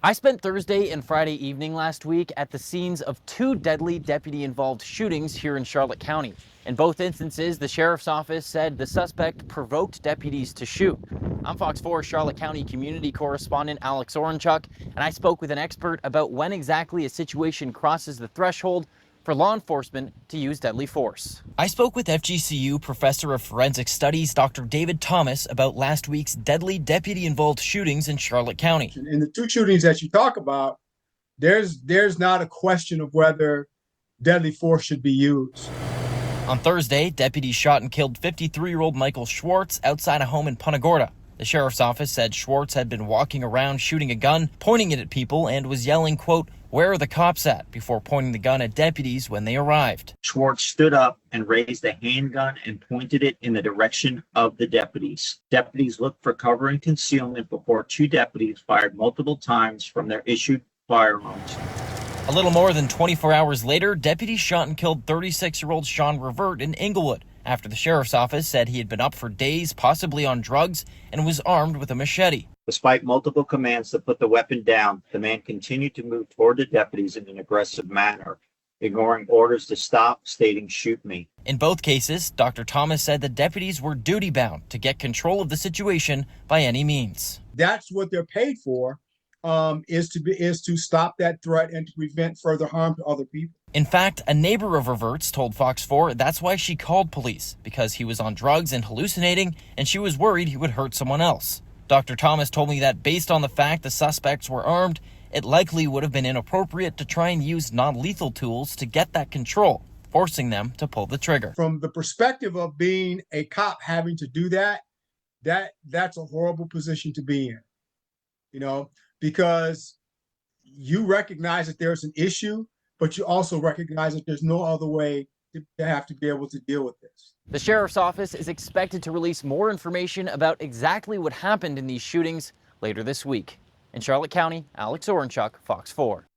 I spent Thursday and Friday evening last week at the scenes of two deadly deputy-involved shootings here in Charlotte County. In both instances, the sheriff's office said the suspect provoked deputies to shoot. I'm Fox 4 Charlotte County community correspondent Alex Orenchuk, and I spoke with an expert about when exactly a situation crosses the threshold for law enforcement to use deadly force. I spoke with FGCU professor of forensic studies Dr. David Thomas about last week's deadly deputy-involved shootings in Charlotte County. In the two shootings that you talk about, there's not a question of whether deadly force should be used. On Thursday, deputies shot and killed 53-year-old Michael Schwartz outside a home in Punta Gorda. The sheriff's office said Schwartz had been walking around shooting a gun, pointing it at people, and was yelling, quote, "Where are the cops at?" before pointing the gun at deputies when they arrived. Schwartz stood up and raised a handgun and pointed it in the direction of the deputies. Deputies looked for cover and concealment before two deputies fired multiple times from their issued firearms. A little more than 24 hours later, deputies shot and killed 36-year-old Sean Revert in Inglewood after the sheriff's office said he had been up for days, possibly on drugs, and was armed with a machete. Despite multiple commands to put the weapon down, the man continued to move toward the deputies in an aggressive manner, ignoring orders to stop, stating, "Shoot me." In both cases, Dr. Thomas said the deputies were duty-bound to get control of the situation by any means. That's what they're paid for, is to stop that threat and to prevent further harm to other people. In fact, a neighbor of Revert's told Fox 4 that's why she called police, because he was on drugs and hallucinating, and she was worried he would hurt someone else. Dr. Thomas told me that based on the fact the suspects were armed, it likely would have been inappropriate to try and use non-lethal tools to get that control, forcing them to pull the trigger. From the perspective of being a cop having to do that's a horrible position to be in, because you recognize that there's an issue, but you also recognize that there's no other way to have to be able to deal with this. The sheriff's office is expected to release more information about exactly what happened in these shootings later this week. In Charlotte County, Alex Orenchuk, Fox 4.